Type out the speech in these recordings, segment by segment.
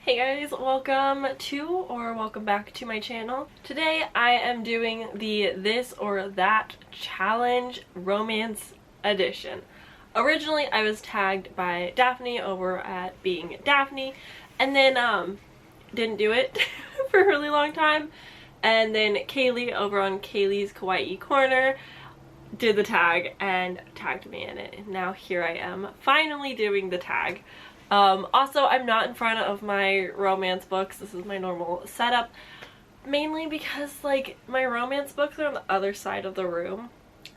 Hey guys, welcome back to my channel. Today I am doing the This or That Challenge Romance Edition. Originally I was tagged by Daphne over at Being Daphne, and then didn't do it for a really long time, and then Kaylee over on Kaylee's Kawaii Corner did the tag and tagged me in it, and now here I am finally doing the tag. Also, I'm not in front of my romance books. This is my normal setup, mainly because like my romance books are on the other side of the room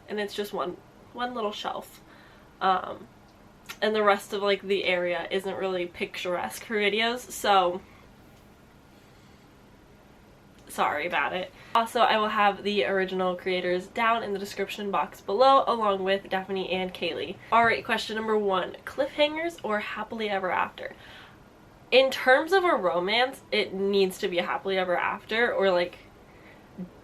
and it's just one little shelf, and the rest of like the area isn't really picturesque for videos, so sorry about it. Also, I will have the original creators down in the description box below, along with Daphne and Kaylee. Alright, question number 1. Cliffhangers or happily ever after? In terms of a romance, it needs to be a happily ever after, or like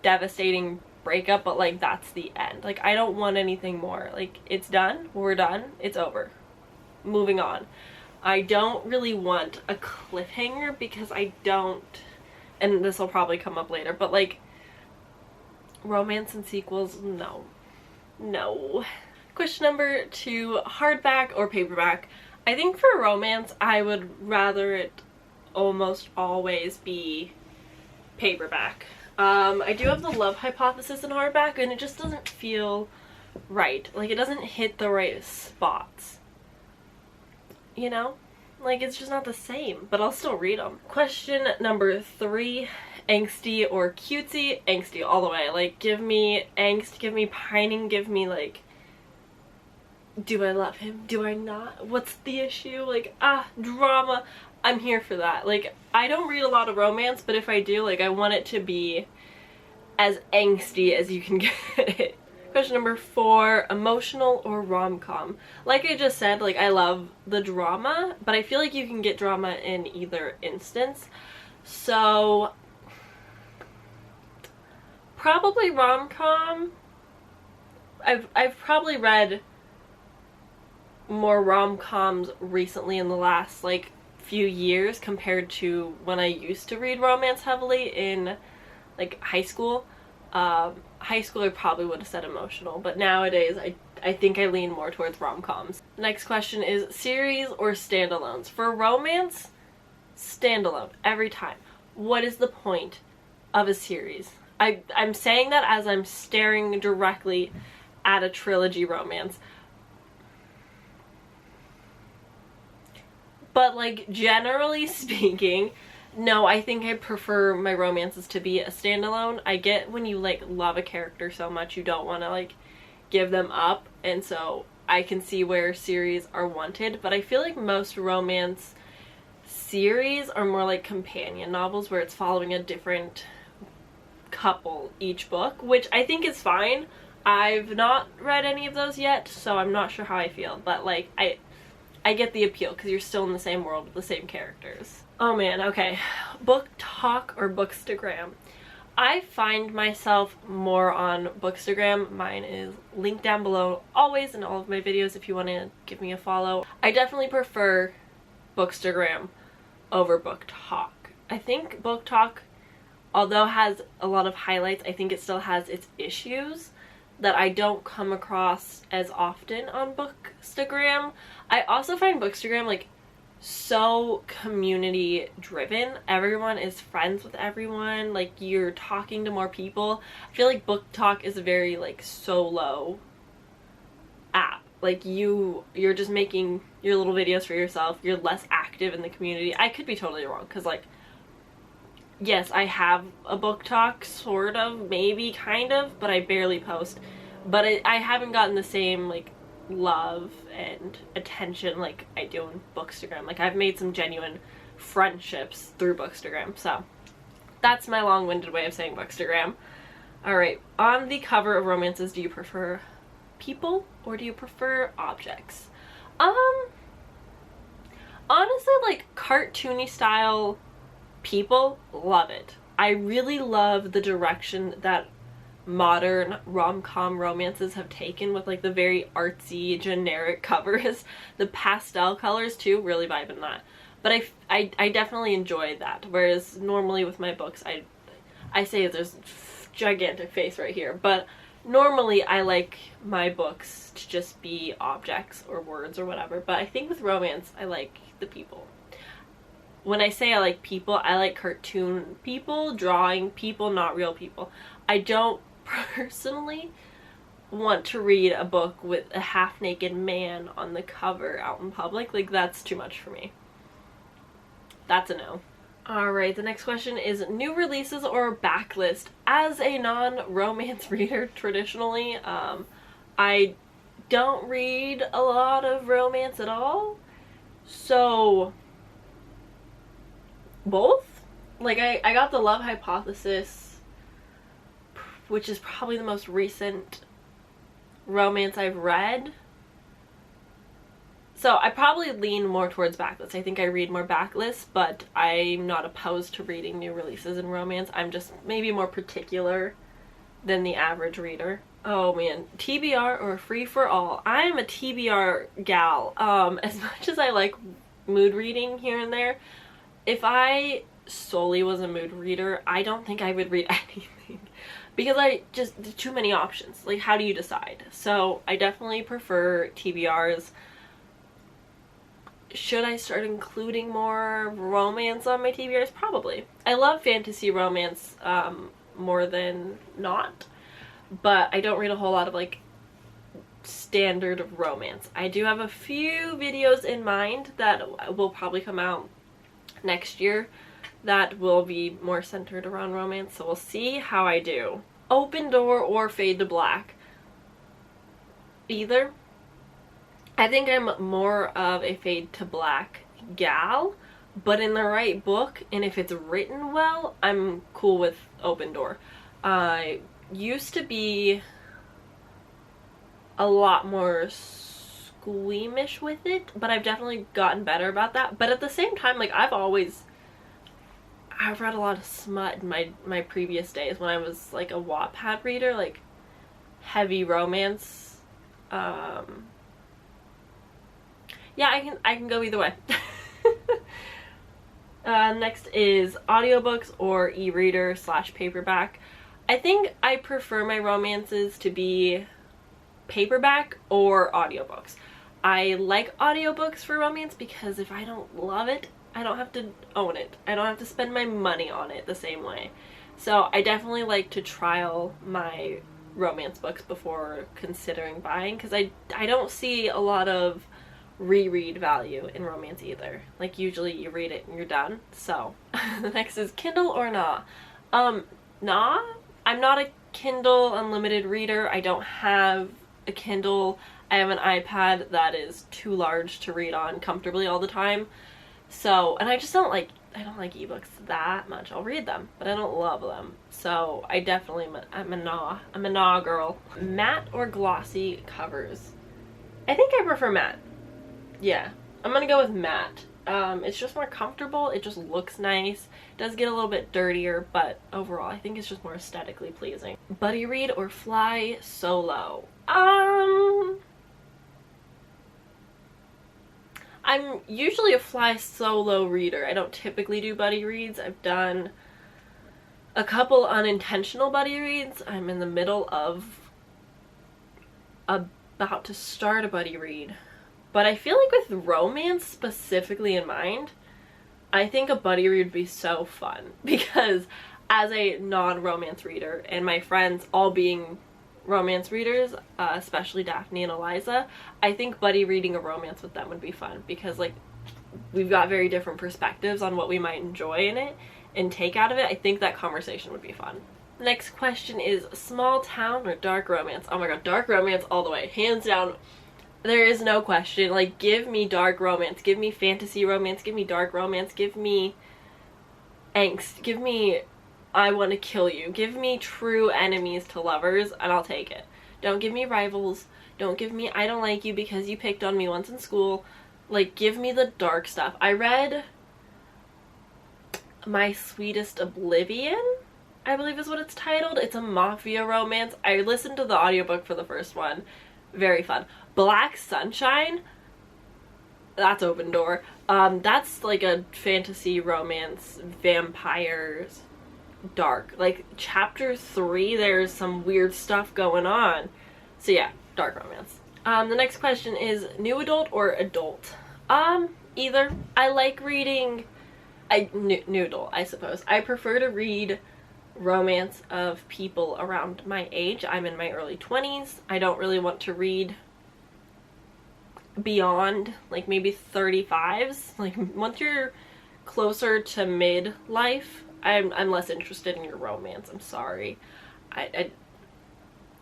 devastating breakup, but like that's the end. Like I don't want anything more. Like it's done, we're done, it's over. Moving on. I don't really want a cliffhanger because I don't, and this will probably come up later, but like romance and sequels, no. Question number 2, hardback or paperback? I think for romance I would rather it almost always be paperback. I do have the Love Hypothesis in hardback and it just doesn't feel right. Like it doesn't hit the right spots, you know? Like it's just not the same, but I'll still read them. Question number 3, angsty or cutesy? Angsty all the way. Like give me angst, give me pining, give me like, do I love him? Do I not? What's the issue? Like, drama. I'm here for that. Like I don't read a lot of romance, but if I do, like I want it to be as angsty as you can get it. Question number 4, emotional or rom-com? Like I just said, like I love the drama, but I feel like you can get drama in either instance. So probably rom-com. I've probably read more rom-coms recently in the last like few years compared to when I used to read romance heavily in like high school. High school I probably would have said emotional, but nowadays I think I lean more towards rom-coms. Next question is series or standalones? For romance, standalone every time. What is the point of a series? I'm saying that as I'm staring directly at a trilogy romance. But like generally speaking, no, I think I prefer my romances to be a standalone. I get when you like love a character so much you don't want to like give them up, and so I can see where series are wanted, but I feel like most romance series are more like companion novels where it's following a different couple each book, which I think is fine. I've not read any of those yet, so I'm not sure how I feel, but like I get the appeal because you're still in the same world with the same characters. Oh man, okay. BookTok or bookstagram? I find myself more on bookstagram. Mine is linked down below always in all of my videos if you want to give me a follow. I definitely prefer bookstagram over BookTok. I think BookTok, although has a lot of highlights, I think it still has its issues that I don't come across as often on bookstagram. I also find bookstagram like so community driven. Everyone is friends with everyone, like you're talking to more people. I feel like BookTok is a very like solo app. Like you're just making your little videos for yourself. You're less active in the community. I could be totally wrong because like yes, I have a BookTok sort of, maybe kind of, but I barely post. But I haven't gotten the same like love and attention like I do on bookstagram. Like I've made some genuine friendships through bookstagram, so that's my long-winded way of saying bookstagram. Alright, on the cover of romances, do you prefer people or do you prefer objects? Honestly, like cartoony style people, love it. I really love the direction that modern rom-com romances have taken with like the very artsy generic covers. The pastel colors too, really vibing that. But I definitely enjoy that. Whereas normally with my books, I say there's gigantic face right here, but normally I like my books to just be objects or words or whatever. But I think with romance, I like the people. When I say I like people, I like cartoon people, drawing people, not real people. I don't personally want to read a book with a half-naked man on the cover out in public. Like, that's too much for me. That's a no. Alright, the next question is new releases or backlist. As a non-romance reader, traditionally, I don't read a lot of romance at all. So, both? Like, I got The Love Hypothesis, which is probably the most recent romance I've read. So I probably lean more towards backlist. I think I read more backlists, but I'm not opposed to reading new releases in romance. I'm just maybe more particular than the average reader. Oh man, TBR or free for all? I am a TBR gal. As much as I like mood reading here and there, if I solely was a mood reader, I don't think I would read anything. Because too many options. Like, how do you decide? So I definitely prefer TBRs. Should I start including more romance on my TBRs? Probably. I love fantasy romance more than not, but I don't read a whole lot of like standard romance. I do have a few videos in mind that will probably come out next year that will be more centered around romance, so we'll see how I do. Open Door or Fade to Black? Either. I think I'm more of a Fade to Black gal, but in the right book, and if it's written well, I'm cool with Open Door. I used to be a lot more squeamish with it, but I've definitely gotten better about that. But at the same time, like, I've read a lot of smut in my previous days when I was like a Wattpad reader, like heavy romance. Yeah, I can go either way. Next is audiobooks or e-reader / paperback. I think I prefer my romances to be paperback or audiobooks. I like audiobooks for romance because if I don't love it, I don't have to own it. I don't have to spend my money on it the same way. So I definitely like to trial my romance books before considering buying, because I don't see a lot of reread value in romance either. Like, usually you read it and you're done. So the next is Kindle or nah. Nah. I'm not a Kindle Unlimited reader. I don't have a Kindle. I have an iPad that is too large to read on comfortably all the time. So, and I don't like ebooks that much. I'll read them, but I don't love them. So I definitely, I'm a nah girl. Matte or glossy covers? I think I prefer matte. Yeah, I'm gonna go with matte. It's just more comfortable. It just looks nice. It does get a little bit dirtier, but overall I think it's just more aesthetically pleasing. Buddy read or fly solo? I'm usually a fly solo reader. I don't typically do buddy reads. I've done a couple unintentional buddy reads. I'm in the middle of about to start a buddy read. But I feel like with romance specifically in mind, I think a buddy read would be so fun, because as a non-romance reader and my friends all being romance readers, especially Daphne and Eliza, I think buddy reading a romance with them would be fun, because like we've got very different perspectives on what we might enjoy in it and take out of it. I think that conversation would be fun. Next question is small town or dark romance? Oh my god, dark romance all the way, hands down. There is no question. Like, give me dark romance, give me fantasy romance, give me dark romance, give me angst, give me I want to kill you, give me true enemies to lovers, and I'll take it. Don't give me rivals. Don't give me I don't like you because you picked on me once in school. Like, give me the dark stuff. I read My Sweetest Oblivion, I believe is what it's titled. It's a mafia romance. I listened to the audiobook for the first one. Very fun. Black Sunshine, that's Open Door. That's like a fantasy romance, vampires, dark. Like chapter 3, there's some weird stuff going on. So yeah, dark romance. The next question is new adult or adult? Either. I like reading new adult, I suppose. I prefer to read romance of people around my age. I'm in my early 20s. I don't really want to read beyond like maybe 35s. Like once you're closer to midlife, I'm less interested in your romance. I'm sorry.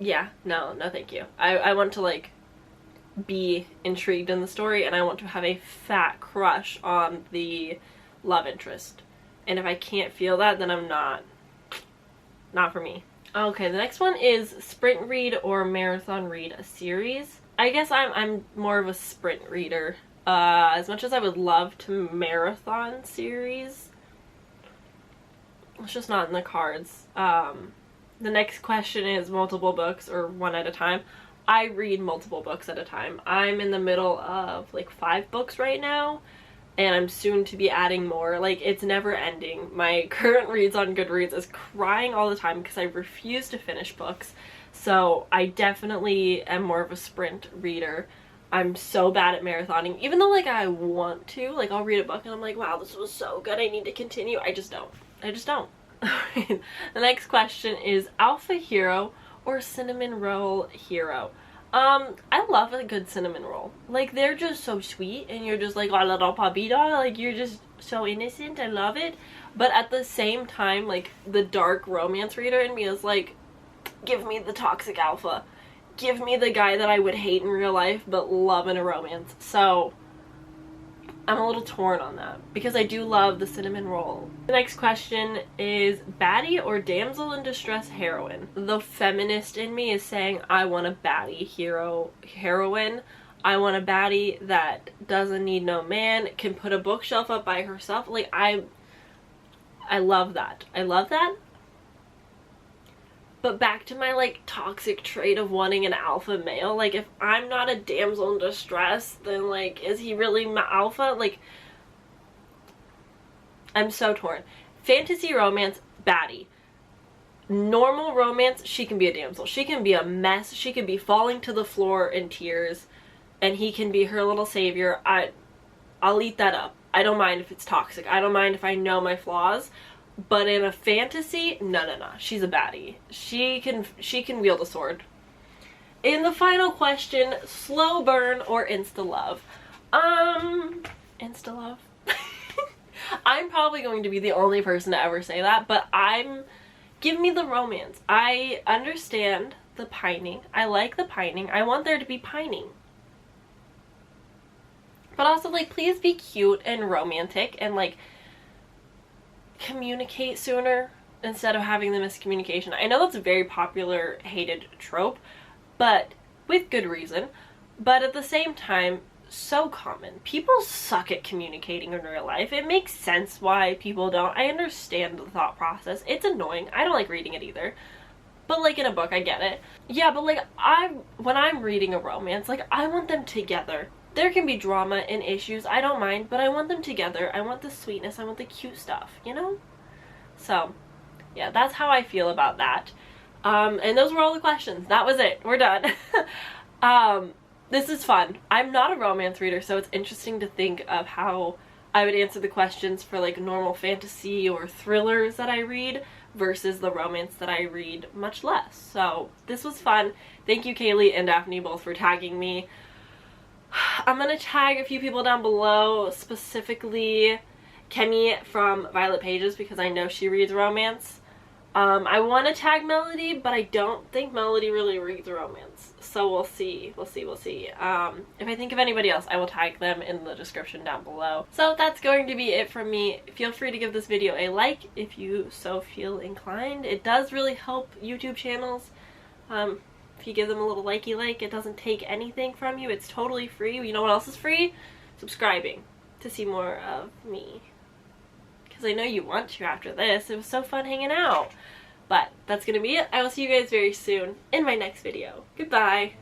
Yeah, no thank you. I want to like be intrigued in the story, and I want to have a fat crush on the love interest. And if I can't feel that, then I'm not for me. Okay, the next one is sprint read or marathon read a series. I guess I'm more of a sprint reader. As much as I would love to marathon series, it's just not in the cards. The next question is multiple books or one at a time. I read multiple books at a time. I'm in the middle of like 5 books right now, and I'm soon to be adding more. Like, it's never ending. My current reads on Goodreads is crying all the time because I refuse to finish books. So I definitely am more of a sprint reader. I'm so bad at marathoning. Even though like I want to, like I'll read a book and I'm like, wow, this was so good, I need to continue. I just don't. The next question is alpha hero or cinnamon roll hero. I love a good cinnamon roll. Like, they're just so sweet, and you're just like, oh, little papita, like, you're just so innocent. I love it. But at the same time, like, the dark romance reader in me is like, give me the toxic alpha. Give me the guy that I would hate in real life, but love in a romance. So I'm a little torn on that, because I do love the cinnamon roll. The next question is baddie or damsel in distress heroine. The feminist in me is saying I want a baddie heroine. I want a baddie that doesn't need no man, can put a bookshelf up by herself. Like, I love that. I love that. But back to my, like, toxic trait of wanting an alpha male. Like, if I'm not a damsel in distress, then, like, is he really my alpha? Like, I'm so torn. Fantasy romance, baddie. Normal romance, she can be a damsel. She can be a mess. She can be falling to the floor in tears. And he can be her little savior. I'll eat that up. I don't mind if it's toxic. I don't mind if I know my flaws. But in a fantasy, no. She's a baddie. She can wield a sword. In the final question, slow burn or insta love? Insta love. I'm probably going to be the only person to ever say that, but give me the romance. I understand the pining. I like the pining. I want there to be pining. But also, like, please be cute and romantic and, like, communicate sooner instead of having the miscommunication. I know that's a very popular hated trope, but with good reason. But at the same time, so common. People suck at communicating in real life. It makes sense why people don't. I understand the thought process. It's annoying. I don't like reading it either. But like in a book, I get it. Yeah, but like when I'm reading a romance, like I want them together. There can be drama and issues, I don't mind, but I want them together. I want the sweetness, I want the cute stuff, you know? So, yeah, that's how I feel about that. And those were all the questions. That was it. We're done. This is fun. I'm not a romance reader, so it's interesting to think of how I would answer the questions for like normal fantasy or thrillers that I read versus the romance that I read much less. So, this was fun. Thank you, Kaylee and Daphne, both for tagging me. I'm gonna tag a few people down below, specifically Kemi from Violet Pages, because I know she reads romance. I want to tag Melody, but I don't think Melody really reads romance. So we'll see. If I think of anybody else, I will tag them in the description down below. So that's going to be it from me. Feel free to give this video a like if you so feel inclined. It does really help YouTube channels. If you give them a little likey like, it doesn't take anything from you. It's totally free. You know what else is free? Subscribing to see more of me. Because I know you want to after this. It was so fun hanging out. But that's going to be it. I will see you guys very soon in my next video. Goodbye.